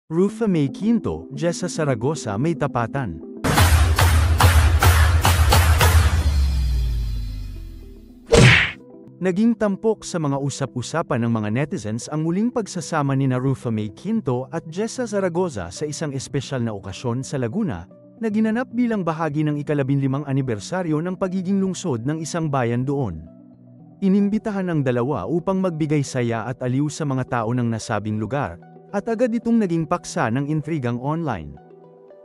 Rufa May Quinto, Jessa Saragosa may tapatan. Naging tampok sa mga usap-usapan ng mga netizens ang muling pagsasama ni Rufa May Quinto at Jessa Saragosa sa isang espesyal na okasyon sa Laguna, na ginanap bilang bahagi ng ika-15 anibersaryo ng pagiging lungsod ng isang bayan doon. Inimbitahan ang dalawa upang magbigay saya at aliw sa mga tao ng nasabing lugar, at agad itong naging paksa ng intrigang online.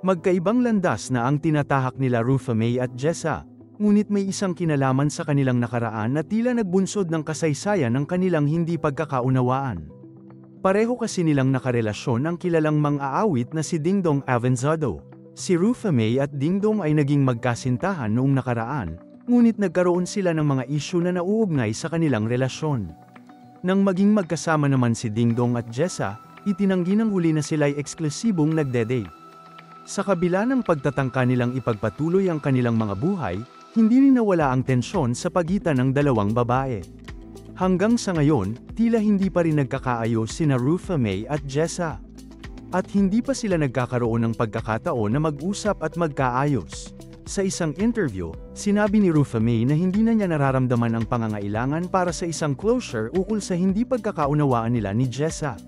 Magkaibang landas na ang tinatahak nila Rufa May at Jessa, ngunit may isang kinalaman sa kanilang nakaraan na tila nagbunsod ng kasaysayan ng kanilang hindi pagkakaunawaan. Pareho kasi nilang nakarelasyon ang kilalang mang-aawit na si Dingdong Avanzado. Si Rufa May at Dingdong ay naging magkasintahan noong nakaraan, ngunit nagkaroon sila ng mga isyu na nauugnay sa kanilang relasyon. Nang maging magkasama naman si Dingdong at Jessa, itinanggi ng huli na sila'y eksklusibong nagde-date. Sa kabila ng pagtatangka nilang ipagpatuloy ang kanilang mga buhay, hindi rin nawala ang tensyon sa pagitan ng dalawang babae. Hanggang sa ngayon, tila hindi pa rin nagkakaayos sina Rufa May at Jessa. At hindi pa sila nagkakaroon ng pagkakataon na mag-usap at magkaayos. Sa isang interview, sinabi ni Rufa May na hindi na niya nararamdaman ang pangangailangan para sa isang closure ukol sa hindi pagkakaunawaan nila ni Jessa.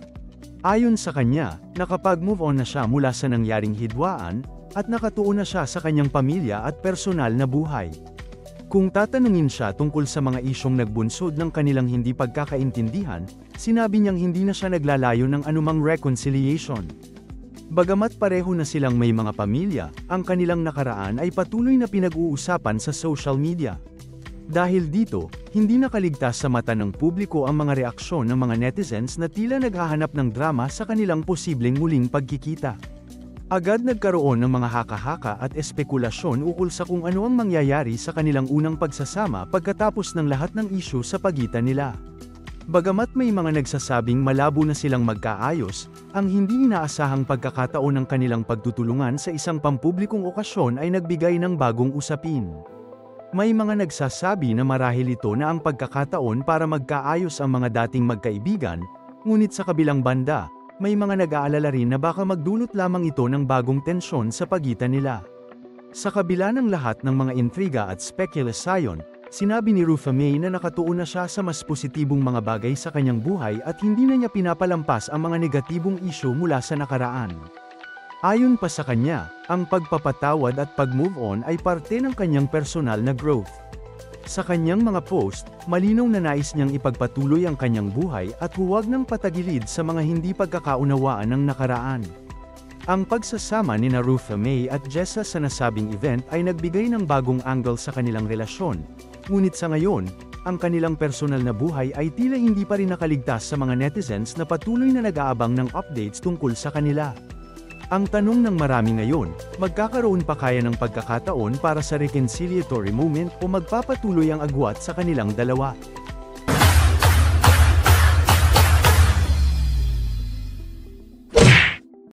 Ayon sa kanya, nakapag-move on na siya mula sa nangyaring hidwaan, at nakatuon na siya sa kanyang pamilya at personal na buhay. Kung tatanungin siya tungkol sa mga isyong nagbunsod ng kanilang hindi pagkakaintindihan, sinabi niyang hindi na siya naglalayo ng anumang reconciliation. Bagamat pareho na silang may mga pamilya, ang kanilang nakaraan ay patuloy na pinag-uusapan sa social media. Dahil dito, hindi nakaligtas sa mata ng publiko ang mga reaksyon ng mga netizens na tila naghahanap ng drama sa kanilang posibleng muling pagkikita. Agad nagkaroon ng mga haka-haka at espekulasyon ukol sa kung ano ang mangyayari sa kanilang unang pagsasama pagkatapos ng lahat ng isyu sa pagitan nila. Bagamat may mga nagsasabing malabo na silang magkaayos, ang hindi inaasahang pagkakataon ng kanilang pagtutulungan sa isang pampublikong okasyon ay nagbigay ng bagong usapin. May mga nagsasabi na marahil ito na ang pagkakataon para magkaayos ang mga dating magkaibigan, ngunit sa kabilang banda, may mga nag-aalala rin na baka magdulot lamang ito ng bagong tensyon sa pagitan nila. Sa kabila ng lahat ng mga intriga at spekulasyon, sinabi ni Rufa May na nakatuon na siya sa mas positibong mga bagay sa kanyang buhay at hindi na niya pinapalampas ang mga negatibong isyu mula sa nakaraan. Ayon pa sa kanya, ang pagpapatawad at pag-move on ay parte ng kanyang personal na growth. Sa kanyang mga post, malinaw na nais niyang ipagpatuloy ang kanyang buhay at huwag nang patagilid sa mga hindi pagkakaunawaan ng nakaraan. Ang pagsasama ni Rufa May at Jessa sa nasabing event ay nagbigay ng bagong angle sa kanilang relasyon, ngunit sa ngayon, ang kanilang personal na buhay ay tila hindi pa rin nakaligtas sa mga netizens na patuloy na nag-aabang ng updates tungkol sa kanila. Ang tanong ng marami ngayon, magkakaroon pa kaya ng pagkakataon para sa reconciliatory moment o magpapatuloy ang agwat sa kanilang dalawa?